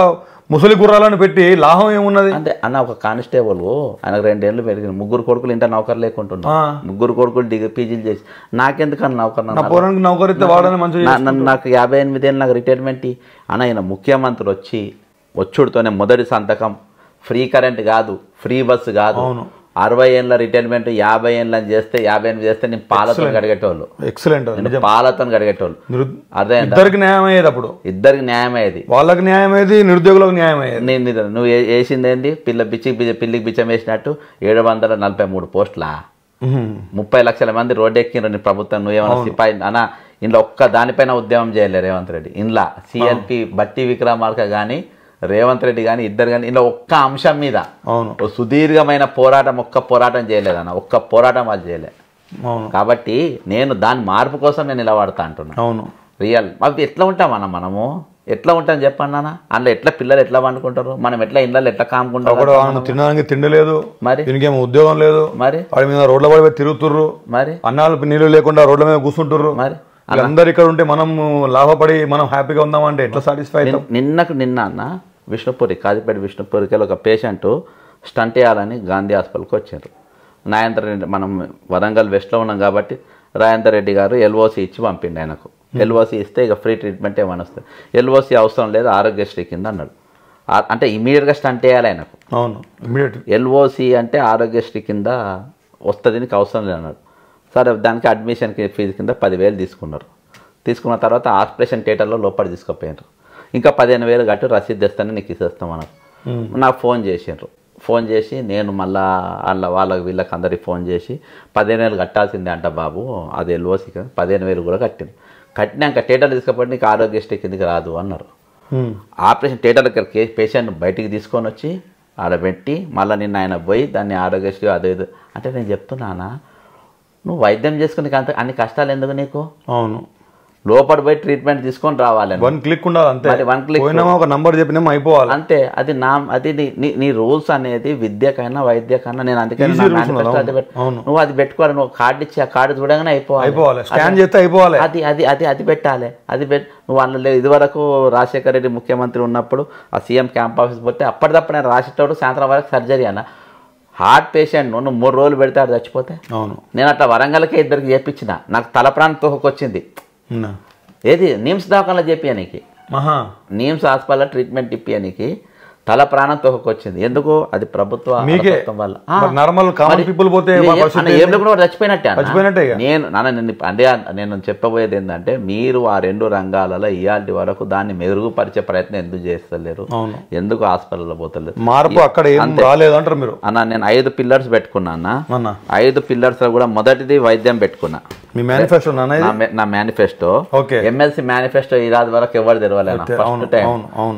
ముసలి గుర్రాలను పెట్టి లాభం ఏమున్నది అంటే అన్న. ఒక కానిస్టేబుల్ ఆయనకు 2 ఏళ్ళు పెరిగింది, 3 కొడుకులు ఇంట నౌకరు లేకుంటున్నా, 3 కొడుకులు పీజీలు చేసి నాకెందుకన్నా నౌకరు ఇస్తే వాడని మంచిగా. నాకు 58 ఏళ్ళు నాకు రిటైర్మెంట్ అన్న. ఆయన ముఖ్యమంత్రి వచ్చుడుతోనే మొదటి సంతకం ఫ్రీ కరెంట్ కాదు, ఫ్రీ బస్సు కాదు, 60 ఏళ్ళ రిటైర్మెంట్ 50 ఏళ్ళని చేస్తే 58 చేస్తే నేను పాలతో గడిగేటోళ్ళు. ఎక్సలెంట్, పాలతో గడిగేటోళ్ళు. అదే ఇద్దరికి న్యాయం అయ్యేది. అప్పుడు ఇద్దరికి న్యాయం అయ్యేది, వాళ్ళకి న్యాయం అయ్యేది, నిరుద్యోగులకు న్యాయం అయ్యేది. నువ్వు వేసింది ఏంది? పిల్లికి బిచ్చం వేసినట్టు 743 పోస్టులా, 30 లక్షల మంది రోడ్డు ఎక్కిండ్రు నీ ప్రభుత్వం. నువ్వేమన్నా సిపాయి అన్న? ఇంట్లో ఒక్క దానిపైన ఉద్యమం చేయలే రేవంత్ రెడ్డి. ఇంట్లో సిఎల్పి బట్టి విక్రమార్క కానీ రేవంత్ రెడ్డి కానీ ఇద్దరు కానీ ఇలా ఒక్క అంశం మీద సుదీర్ఘమైన ఒక్క పోరాటం చేయలేదన్న. ఒక్క పోరాటం వాళ్ళు చేయలే. కాబట్టి నేను దాని మార్పు కోసం నేను నిలబడతా అంటున్నా. అవును, రియల్. అవి ఎట్లా ఉంటామన్నా మనము? ఎట్లా ఉంటాం చెప్పండి అన్న. అందులో ఎట్లా పిల్లలు ఎట్లా పండుకుంటారు, మనం ఎట్లా ఇళ్ళలో ఎట్లా కాముకుంటాం? తినడానికి తిండి లేదు, మరి దీనికేమో ఉద్యోగం లేదు, మరి వాడి మీద రోడ్ల పడి తిరుగుతుర్రు, మరి అన్నాలు నీళ్ళు లేకుండా రోడ్ల మీద కూర్చుంటుర్రు. మరి అందరు ఇక్కడ ఉంటే మనం లాభపడి మనం హ్యాపీగా ఉందామంటే ఎట్లా సాటిస్ఫై అవుతాం? నిన్న అన్న విష్ణుపురి, కాజీపేట విష్ణుపురికి ఒక పేషెంట్ స్టంట్ వేయాలని గాంధీ హాస్పిటల్కి వచ్చారు. నాయంతర్ రెడ్డి, మనం వరంగల్ వెస్ట్లో ఉన్నాం కాబట్టి రాజేందర్ రెడ్డి గారు ఎల్ఓసి ఇచ్చి పంపిండి ఆయనకు. ఎల్ఓసి ఇస్తే ఇక ఫ్రీ ట్రీట్మెంట్ ఏమైనా వస్తుంది. ఎల్ఓసి అవసరం లేదు, ఆరోగ్యశ్రీ కింద అన్నాడు. అంటే ఇమీడియట్గా స్టంట్ వేయాలి ఆయనకు. అవును, ఇమీడియట్. ఎల్ఓసి అంటే ఆరోగ్యశ్రీ కింద వస్తుంది, నీకు అవసరం లేదు అన్నాడు. సరే, దానికి అడ్మిషన్ ఫీజు కింద 10,000 తీసుకున్నారు. తీసుకున్న తర్వాత ఆపరేషన్ థియేటర్లో లోపల తీసుకుపోయారు. ఇంకా 15,000 కట్టి రసీదు తెస్తానే నీకు ఇస్తాం అన్నారు. నాకు ఫోన్ చేసిండ్రు. ఫోన్ చేసి నేను మళ్ళీ వాళ్ళకి వీళ్ళకి అందరికి ఫోన్ చేసి 15,000 కట్టాల్సిందే అంట బాబు, అది ఎల్ఓసి 15,000 కూడా కట్టింది. కట్టినాక థియేటర్ తీసుకపోతే నీకు ఆరోగ్యశ్రీ కిందకి రాదు అన్నారు. ఆపరేషన్ థియేటర్ పేషెంట్ బయటికి తీసుకొని వచ్చి ఆడబెట్టి మళ్ళీ నిన్న ఆయన పోయి దాన్ని ఆరోగ్యశ్రీ అదే అంటే నేను చెప్తున్నానా, నువ్వు వైద్యం చేసుకుని అన్ని కష్టాలు ఎందుకు నీకు? అవును, లోపల పోయి ట్రీట్మెంట్ తీసుకొని రావాలి. 1 క్లిక్ ఉండాలి అంతే. మరి 1 క్లిక్ ఒక నంబర్ చెప్పినామో అయిపోవాలి అంతే. అది నీ రూల్స్ అనేది విద్యకైనా వైద్యకైనా నేను అందుకే నువ్వు అది పెట్టుకోవాలి. నువ్వు కార్డు ఇచ్చి ఆ కార్డు చూడగానే అయిపోవాలి. స్కాన్ చేస్తే అయిపోవాలి. అది పెట్టాలి. నువ్వు అందులో ఇదివరకు రాజశేఖర రెడ్డి ముఖ్యమంత్రి ఉన్నప్పుడు ఆ సీఎం క్యాంప్ ఆఫీస్ పోతే అప్పటిదప్పుడు నేను రాసేటప్పుడు సాయంత్రం వరకు సర్జరీ అన్న. హార్ట్ పేషెంట్ నువ్వు 3 రోజులు పెడితే అది చచ్చిపోతే. అవును, నేను అట్లా వరంగల్కే 2కి చేపించిన. నాకు తల ప్రాణం తోకొచ్చింది. ఏది నిమ్స్ దవాఖానలో చెప్పియానికి, నిమ్స్ హాస్పిటల్ ట్రీట్మెంట్ ఇప్పియానికి తల ప్రాణం తోకొచ్చింది. ఎందుకు? అది ప్రభుత్వం వల్ల. చచ్చిపోయినట్టే. నేను చెప్పబోయేది ఏంటంటే మీరు ఆ 2 రంగాలలో ఇయాల్టి వరకు దాన్ని మెరుగుపరిచే ప్రయత్నం ఎందుకు చేస్తలేరు? ఎందుకు హాస్పిటల్లో పోతలేరు? మార్పు అక్కడ రాలేదంటారు మీరు? అన్న నేను 5 పిల్లర్స్ పెట్టుకున్నా. 5 పిల్లర్స్ లో కూడా మొదటిది వైద్యం పెట్టుకున్నా. నా మేనిఫెస్టో ఎమ్మెల్సీ మేనిఫెస్టో ఈ రాజు వరకు ఎవరు తెరవలేను. ఫస్ట్ టైం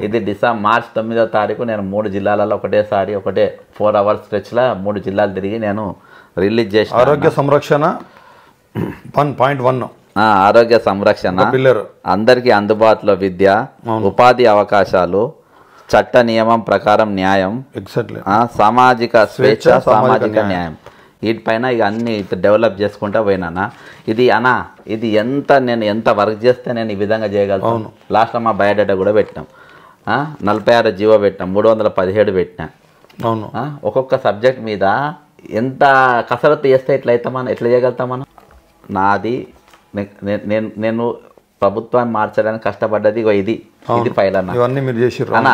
ఇది మార్చి 9వ తారీఖు నేను 3 జిల్లాలలో ఒకటేసారి 4 hours స్ట్రెచ్ లా 3 జిల్లాలు తిరిగి నేను రిలీజ్ చేసిన. ఆరోగ్య సంరక్షణ 1.1 ఆరోగ్య సంరక్షణ, అందరికీ అందుబాటులో విద్య, ఉపాధి అవకాశాలు, చట్ట నియమం ప్రకారం న్యాయం, సామాజిక స్వేచ్ఛ, సామాజిక న్యాయం. వీటిపైన ఇక అన్ని డెవలప్ చేసుకుంటా పోయినా. ఇది నేను ఎంత వర్క్ చేస్తే నేను ఈ విధంగా చేయగలుగుతాను. లాస్ట్లో మా బయోడేటా కూడా పెట్టినాం. 46 జీవో పెట్టినాం, 317 పెట్టినా. అవును, ఒక్కొక్క సబ్జెక్ట్ మీద ఎంత కసరత్తు చేస్తే ఎట్లా చేయగలుగుతాం మనం. నాది నేను ప్రభుత్వాన్ని మార్చడానికి కష్టపడ్డది ఇది ఫైల్ ఇవన్నీ మీరు చేసిర్రు అన్నా.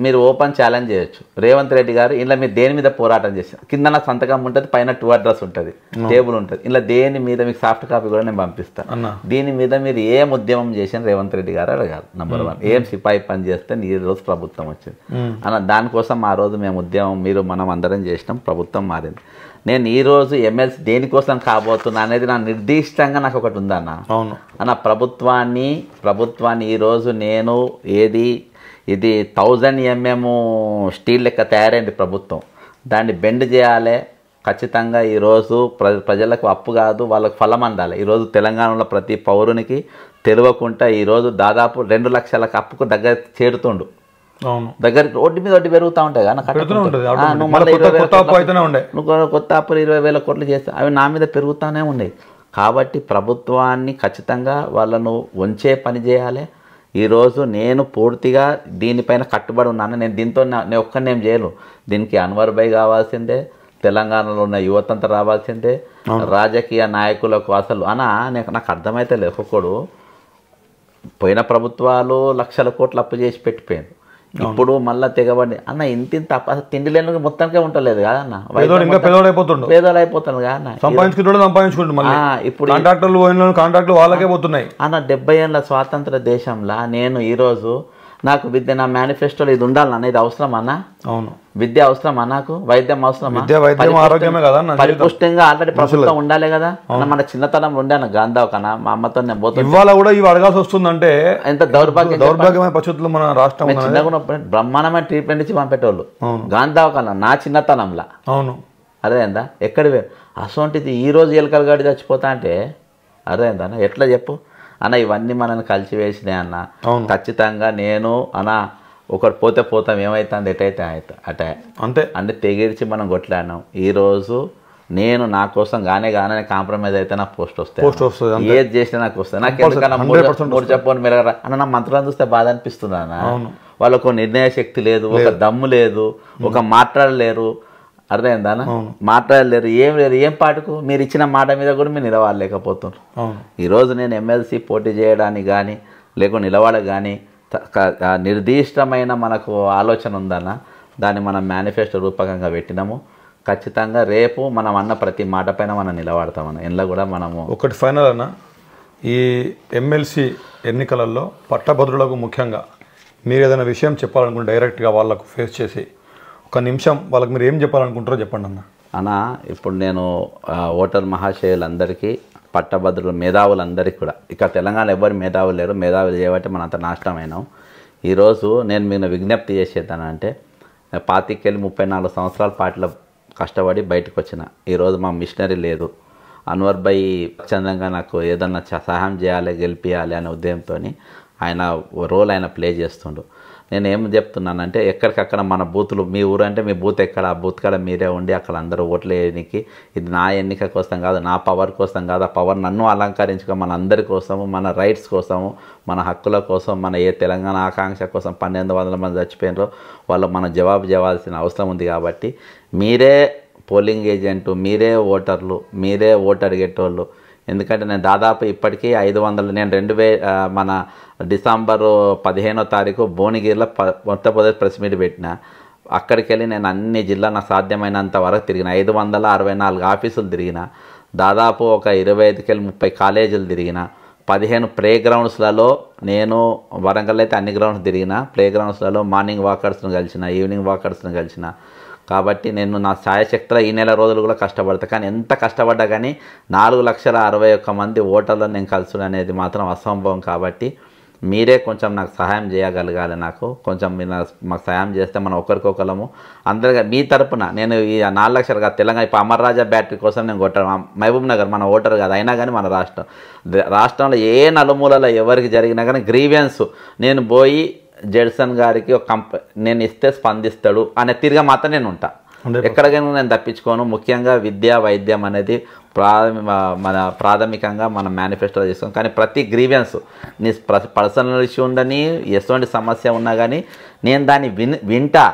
మీరు ఓపెన్ ఛాలెంజ్ చేయొచ్చు. రేవంత్ రెడ్డి గారు ఇలా మీరు దేని మీద పోరాటం చేశారు? కింద నా సంతకం ఉంటుంది, పైన 2 అడ్రస్ ఉంటుంది, టేబుల్ ఉంటుంది. ఇలా దేని మీద మీకు సాఫ్ట్ కాపీ కూడా నేను పంపిస్తాను. దీని మీద మీరు ఏం ఉద్యమం చేసిన రేవంత్ రెడ్డి గారు అడగాలి. నంబర్ 1 ఏం సిపాయి పని చేస్తే ఈ రోజు ప్రభుత్వం వచ్చింది అన్న. దానికోసం ఆ రోజు మేము ఉద్యమం మనం అందరం చేసినాం, ప్రభుత్వం మారింది. నేను ఈరోజు ఎమ్మెల్సీ దేనికోసం కాబోతున్నా అనేది నా నిర్దిష్టంగా నాకు ఒకటి ఉందన్న. అన్న ప్రభుత్వాన్ని ఈరోజు నేను ఇది 1000 mm స్టీల్ లెక్క తయారైంది ప్రభుత్వం. దాన్ని బెండ్ చేయాలి ఖచ్చితంగా. ఈరోజు ప్రజలకు అప్పు కాదు, వాళ్ళకు ఫలం అందాలి. ఈరోజు తెలంగాణలో ప్రతి పౌరునికి తెలియకుండా ఈరోజు దాదాపు 2 లక్షల అప్పుకు దగ్గర చేరుతుండు. దగ్గర రోడ్డు మీద పెరుగుతూ ఉంటాయి కదా, నువ్వు కొత్త అప్పులు 20,000 కోట్లు చేస్తా అవి నా మీద పెరుగుతూనే ఉన్నాయి. కాబట్టి ప్రభుత్వాన్ని ఖచ్చితంగా వాళ్ళను వంచే పని చేయాలి. ఈరోజు నేను పూర్తిగా దీనిపైన కట్టుబడి ఉన్నాను. నేను దీంతో నేను ఒక్కరిని ఏం చేయను. దీనికి అన్వర్ భాయ్ కావాల్సిందే, తెలంగాణలో ఉన్న యువతంతా రావాల్సిందే, రాజకీయ నాయకులకు అసలు నాకు అర్థమైతే లేదు. ఒక్కొక్కడు పోయిన ప్రభుత్వాలు లక్షల కోట్లు అప్పు చేసి పెట్టిపోయింది. ఇప్పుడు మళ్ళీ తెగబడి ఇంత అసలు తిండి లేని మొత్తానికే ఉండలేదు కదా అన్న. పేదోడు అయిపోతుంది కదా అన్న. ఇప్పుడు కాంట్రాక్టులు వాళ్ళకే పోతున్నాయి అన్న. 70 ఏళ్ళ స్వాతంత్ర దేశంలో నేను ఈరోజు నాకు విద్య నా మేనిఫెస్టోలో ఇది ఉండాలన్న. ఇది అవసరం అన్న. అవును, విద్య అవసరమా? నాకు వైద్యం అవసరమా? పరిపుష్టంగా ఆల్రెడీ ప్రభుత్వం ఉండాలి కదా. మన చిన్నతనం ఉండాను గాంధావకన్నా మా అమ్మతో నేను పోతాను. ఇవాళ కూడా ఇవి అడగాల్సి వస్తుందంటే ఎంత దౌర్భాగ్యమైన పరిస్థితుల్లో మన రాష్ట్రం. చిన్నగా బ్రహ్మాండమైన ట్రీట్మెంట్ ఇచ్చి పంపేటోళ్ళు గాంధావకన్నా నా చిన్నతనంలో. అవును, అదేందా ఎక్కడి అసోంటిది ఈ రోజు ఎలుకలు గడి చచ్చిపోతా అంటే అదేందా ఎట్లా చెప్పు అన్న. ఇవన్నీ మనల్ని కలిసివేసినాయి అన్న. ఖచ్చితంగా నేను ఒకటి పోతాం ఏమవుతుంది ఎటైతే అటే అంటే తెగిడిచి మనం కొట్లాడినాం. ఈరోజు నేను నా కోసం గానే కాంప్రమైజ్ అయితే నాకు పోస్ట్ వస్తాయి. ఏది చేసినా నాకు వస్తాయి. నాకు ఎందుకన్నా 3 చెప్పని మెరగరా అన్న. నా మంత్రాలను చూస్తే బాధ అనిపిస్తుంది అన్న. వాళ్ళకు నిర్ణయ శక్తి లేదు, ఒక దమ్ము లేదు, ఒక మాట్లాడలేరు. అర్థమైందా? మాట్లాడలేరు, ఏం పాటుకు. మీరు ఇచ్చిన మాట మీద కూడా మీరు నిలబడలేకపోతున్నారు. ఈరోజు నేను ఎమ్మెల్సీ పోటీ చేయడానికి కానీ లేక నిలబడకు కానీ నిర్దిష్టమైన మనకు ఆలోచన ఉందన్న. దాన్ని మనం మేనిఫెస్టో రూపకంగా పెట్టినాము. ఖచ్చితంగా రేపు మనం అన్న ప్రతి మాట పైన మనం నిలబడతామన్న. ఇంట్లో కూడా మనము ఒకటి ఫైనల్ అన్న, ఈ ఎమ్మెల్సీ ఎన్నికలలో పట్టభద్రులకు ముఖ్యంగా మీరు ఏదైనా విషయం చెప్పాలనుకుంటే డైరెక్ట్గా వాళ్ళకు ఫేస్ చేసి 1 నిమిషం వాళ్ళకి మీరు ఏం చెప్పాలనుకుంటారో చెప్పండి అన్న. ఇప్పుడు నేను ఓటర్ మహాశయులందరికీ పట్టభద్రులు మేధావులందరికీ కూడా, ఇక్కడ తెలంగాణ ఎవరు మేధావులు లేరు, మేధావులు చేయబట్టి మనం అంత నాశనమైనాం. ఈరోజు నేను మీకు విజ్ఞప్తి చేసేదానంటే 25-34 సంవత్సరాల పార్టీలో కష్టపడి బయటకు వచ్చిన. ఈరోజు మా మిషనరీ లేదు. అన్వర్ భాయ్ స్వచ్ఛందంగా నాకు ఏదన్నా సహాయం చేయాలి, గెలిపించాలి అనే ఉద్దేశంతో ఆయన రోల్ ఆయన ప్లే చేస్తుండు. నేను ఏం చెప్తున్నానంటే ఎక్కడికక్కడ మన బూతులు, మీ ఊరు అంటే మీ బూత్ ఎక్కడ, ఆ బూత్ కాడ మీరే ఉండి అక్కడ అందరూ ఓట్లు వేయడానికి, ఇది నా ఎన్నిక కోసం కాదు, నా పవర్ కోసం కాదు, ఆ పవర్ నన్ను అలంకరించుకో, మన అందరి కోసము, మన రైట్స్ కోసము, మన హక్కుల కోసం, మన ఏ తెలంగాణ ఆకాంక్ష కోసం 1200 మంది చచ్చిపోయినారో వాళ్ళు మన జవాబు ఇవ్వాల్సిన అవసరం ఉంది. కాబట్టి మీరే పోలింగ్ ఏజెంటు, మీరే ఓటర్లు, మీరే ఓటు అడిగేటోళ్ళు. ఎందుకంటే నేను దాదాపు ఇప్పటికీ 500, నేను మన డిసెంబరు 15వ తారీఖు భువనగిరిలో మొట్టమొదటి ప్రెస్ మీట్ పెట్టిన. అక్కడికి వెళ్ళి నేను అన్ని జిల్లా నాకు సాధ్యమైనంత వరకు తిరిగిన. 564 ఆఫీసులు తిరిగిన. దాదాపు ఒక 25-30 కాలేజీలు తిరిగిన. 15 ప్లే గ్రౌండ్స్లలో నేను వరంగల్ అయితే అన్ని గ్రౌండ్స్ తిరిగిన. ప్లే గ్రౌండ్స్లలో మార్నింగ్ వాకర్స్ను కలిసిన, ఈవినింగ్ వాకర్స్ను కలిసిన. కాబట్టి నేను నా ఛాయశక్తిలో ఈ నెల రోజులు కూడా కష్టపడతా. కానీ ఎంత కష్టపడ్డా కానీ 4,61,000 మంది ఓటర్లను నేను కలుసుడు అనేది మాత్రం అసంభవం. కాబట్టి మీరే కొంచెం నాకు సహాయం చేయగలగాలి. నాకు కొంచెం మీరు మాకు సహాయం చేస్తే మనం ఒకరికొకరము అందరిగా మీ తరపున నేను ఈ 4 లక్షలు కాదు, తెలంగాణ ఇప్పుడు అమర్ రాజా బ్యాటరీ కోసం నేను కొట్టాను. మహబూబ్ నగర్ మన ఓటర్ కాదు, అయినా కానీ మన రాష్ట్రంలో ఏ నలుమూలలో ఎవరికి జరిగినా కానీ గ్రీవెన్స్ నేను పోయి జడ్సన్ గారికి ఒక నేను ఇస్తే స్పందిస్తాడు అనే తిరిగా మాత్రం నేను ఉంటా. ఎక్కడికైనా నేను తప్పించుకోను. ముఖ్యంగా విద్యా వైద్యం అనేది ప్రాథమికంగా మన మేనిఫెస్టోలో చేస్తాం. కానీ ప్రతి గ్రీవెన్స్ నీ పర్సనల్ ఇష్యూ ఉండని, ఎటువంటి సమస్య ఉన్నా కానీ నేను దాన్ని వింటా,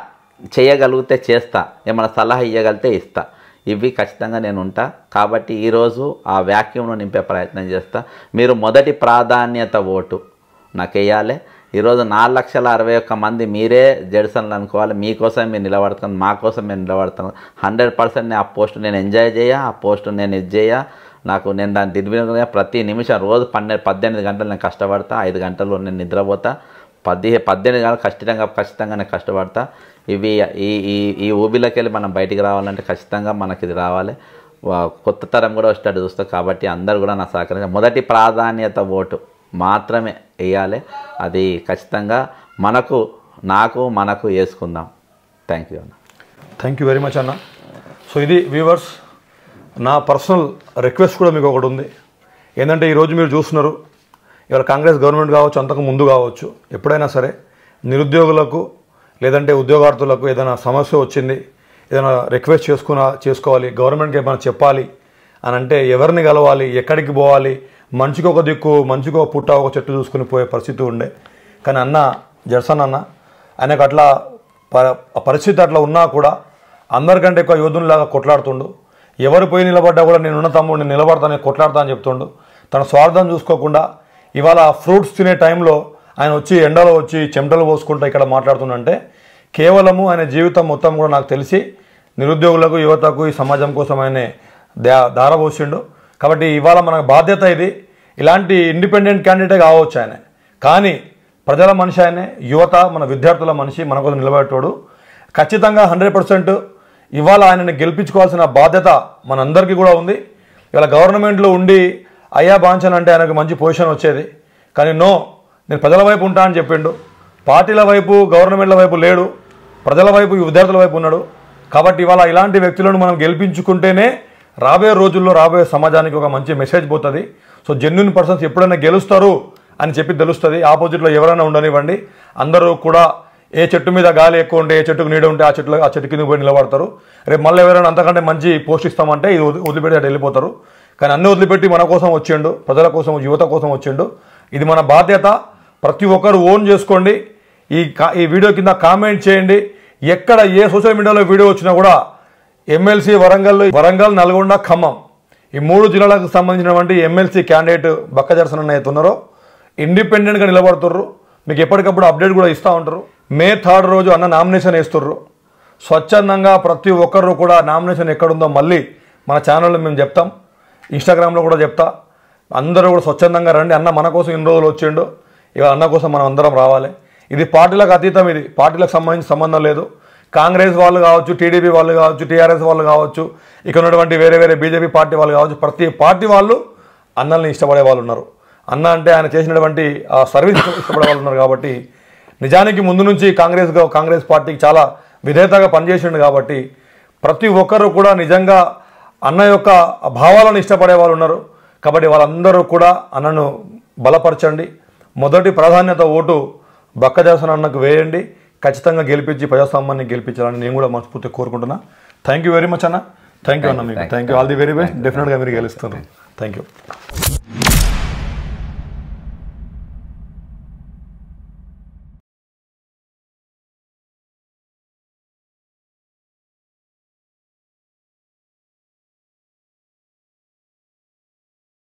చేయగలిగితే చేస్తా, ఏమైనా సలహా ఇవ్వగలిగితే ఇస్తా. ఇవి ఖచ్చితంగా నేను ఉంటా. కాబట్టి ఈరోజు ఆ వ్యాక్యూమ్ను నింపే ప్రయత్నం చేస్తా. మీరు మొదటి ప్రాధాన్యత ఓటు నాకు వేయాలి. ఈరోజు 4,61,000 మంది మీరే జడ్సన్లు అనుకోవాలి. మీకోసం మీరు నిలబడతాను, మా కోసం నేను నిలబడతాను. 100% నేను ఆ పోస్ట్ నేను ఎంజాయ్ చేయ, ఆ పోస్ట్ నేను ఇది చేయ. నేను దాన్ని దుర్వినియోగంగా ప్రతి నిమిషం రోజు 18 గంటలు నేను కష్టపడతా. 5 గంటలు నేను నిద్రపోతా. 18 గంటలు ఖచ్చితంగా నేను కష్టపడతా. ఇవి ఈ ఊబిలోకి వెళ్ళి మనం బయటికి రావాలంటే ఖచ్చితంగా మనకి ఇది రావాలి. కొత్త తరం కూడా వచ్చేటట్టు చూస్తాం. కాబట్టి అందరూ కూడా నా సహకరించాలి. మొదటి ప్రాధాన్యత ఓటు మాత్రమే వేయాలి. అది ఖచ్చితంగా మనకు వేసుకుందాం. థ్యాంక్ యూ అన్న. థ్యాంక్ యూ వెరీ మచ్ అన్న. సో ఇది వ్యూవర్స్, నా పర్సనల్ రిక్వెస్ట్ కూడా మీకు ఒకటి ఉంది. ఏంటంటే ఈరోజు మీరు చూస్తున్నారు, ఇవాళ కాంగ్రెస్ గవర్నమెంట్ కావచ్చు, అంతకు ముందు కావచ్చు, ఎప్పుడైనా సరే నిరుద్యోగులకు లేదంటే ఉద్యోగార్థులకు ఏదైనా సమస్య వచ్చింది, ఏదైనా రిక్వెస్ట్ చేసుకోవాలి, గవర్నమెంట్కి ఏమైనా చెప్పాలి అని అంటే ఎవరిని కలవాలి, ఎక్కడికి పోవాలి, మంచికి ఒక దిక్కు, మంచికి ఒక పుట్ట, ఒక చెట్టు చూసుకుని పోయే పరిస్థితి ఉండే. కానీ అన్న జడ్సన్ అన్న ఆయనకు అట్లా పరిస్థితి అట్లా ఉన్నా కూడా అందరికంటే ఎక్కువ యోధునిలాగా కొట్లాడుతుండు. ఎవరు పోయి నిలబడ్డా కూడా నేనున్న తమ్ముడు, నేను నిలబడతాను, కొట్లాడతా అని చెప్తుండు. తన స్వార్థం చూసుకోకుండా ఇవాళ ఫ్రూట్స్ తినే టైంలో ఆయన వచ్చి ఎండలో వచ్చి చెమటలు పోసుకుంటూ ఇక్కడ మాట్లాడుతుండంటే కేవలము ఆయన జీవితం మొత్తం కూడా నాకు తెలిసి నిరుద్యోగులకు, యువతకు, ఈ సమాజం కోసం ఆయనే దారపోసిండు. కాబట్టి ఇవాళ మన బాధ్యత ఇది. ఇలాంటి ఇండిపెండెంట్ క్యాండిడేటే కావచ్చు ఆయన, కానీ ప్రజల మనిషి ఆయనే, యువత మన విద్యార్థుల మనిషి, మన కోసం నిలబెట్టాడు. ఖచ్చితంగా 100% ఇవాళ ఆయనని గెలిపించుకోవాల్సిన బాధ్యత మనందరికీ కూడా ఉంది. ఇవాళ గవర్నమెంట్లో ఉండి అయ్యా బాంచన్ అంటే ఆయనకు మంచి పొజిషన్ వచ్చేది. కానీ నేను ప్రజల వైపు ఉంటా అని చెప్పిండు. పార్టీల వైపు, గవర్నమెంట్ల వైపు లేడు, ప్రజల వైపు, విద్యార్థుల వైపు ఉన్నాడు. కాబట్టి ఇవాళ ఇలాంటి వ్యక్తులను మనం గెలిపించుకుంటేనే రాబోయే రోజుల్లో రాబోయే సమాజానికి ఒక మంచి మెసేజ్ పోతుంది. సో జెన్యూన్ పర్సన్స్ ఎప్పుడైనా గెలుస్తారు అని చెప్పి తెలుస్తుంది. ఆపోజిట్లో ఎవరైనా ఉండనివ్వండి, అందరూ కూడా ఏ చెట్టు మీద గాలి ఎక్కువ ఉంటే, ఏ చెట్టుకు నీడ ఉంటే ఆ చెట్టు కింద పోయి నిలబడతారు. రేపు మళ్ళీ ఎవరైనా అంతకంటే మంచి పోస్ట్ ఇస్తామంటే ఇది వదిలిపెట్టి అటు వెళ్ళిపోతారు. కానీ అన్నీ వదిలిపెట్టి మన కోసం వచ్చిండు, ప్రజల కోసం, యువత కోసం వచ్చిండు. ఇది మన బాధ్యత. ప్రతి ఒక్కరు ఓన్ చేసుకోండి. ఈ వీడియో కింద కామెంట్ చేయండి. ఎక్కడ ఏ సోషల్ మీడియాలో వీడియో వచ్చినా కూడా ఎమ్మెల్సీ వరంగల్, నల్గొండ, ఖమ్మం ఈ 3 జిల్లాలకు సంబంధించినటువంటి ఎమ్మెల్సీ క్యాండిడేట్ బక్క జడ్సన్ అన్న అవుతున్నారో ఇండిపెండెంట్గా నిలబడుతుర్రు. మీకు ఎప్పటికప్పుడు అప్డేట్ కూడా ఇస్తూ ఉంటారు. మే 3 రోజు అన్న నామినేషన్ వేస్తుర్రు. స్వచ్ఛందంగా ప్రతి ఒక్కరు కూడా నామినేషన్ ఎక్కడుందో మళ్ళీ మన ఛానల్లో మేము చెప్తాం, ఇన్స్టాగ్రామ్లో కూడా చెప్తా. అందరూ కూడా స్వచ్ఛందంగా రండి. అన్న మన కోసం ఇన్ని రోజులు వచ్చిండు, ఇక అన్న కోసం మనం అందరం రావాలి. ఇది పార్టీలకు అతీతం, ఇది పార్టీలకు సంబంధించి సంబంధం లేదు. కాంగ్రెస్ వాళ్ళు కావచ్చు, టీడీపీ వాళ్ళు కావచ్చు, టీఆర్ఎస్ వాళ్ళు కావచ్చు, ఇక్కడ ఉన్నటువంటి వేరే బీజేపీ పార్టీ వాళ్ళు కావచ్చు, ప్రతి పార్టీ వాళ్ళు అన్నల్ని ఇష్టపడే వాళ్ళు ఉన్నారు. అన్న అంటే ఆయన చేసినటువంటి ఆ సర్వీస్ ఇష్టపడే వాళ్ళు ఉన్నారు. కాబట్టి నిజానికి ముందు నుంచి కాంగ్రెస్ పార్టీకి చాలా విధేయతగా పనిచేసిండు. కాబట్టి ప్రతి ఒక్కరు కూడా నిజంగా అన్న యొక్క భావాలను ఇష్టపడే వాళ్ళు ఉన్నారు. కాబట్టి వాళ్ళందరూ కూడా అన్నను బలపరచండి. మొదటి ప్రాధాన్యత ఓటు బక్కజాసన్ అన్నకు వేయండి. ఖచ్చితంగా గెలిపించి ప్రజాస్వామ్యాన్ని గెలిపించాలని నేను కూడా మనస్ఫూర్తిగా కోరుకుంటున్నా. థ్యాంక్ యూ వెరీ మచ్ అన్న. థ్యాంక్ యూ అన్న. మీకు thank you. All the very best. డెఫినెట్గా మీరు గెలుస్తున్నారు. Thank you.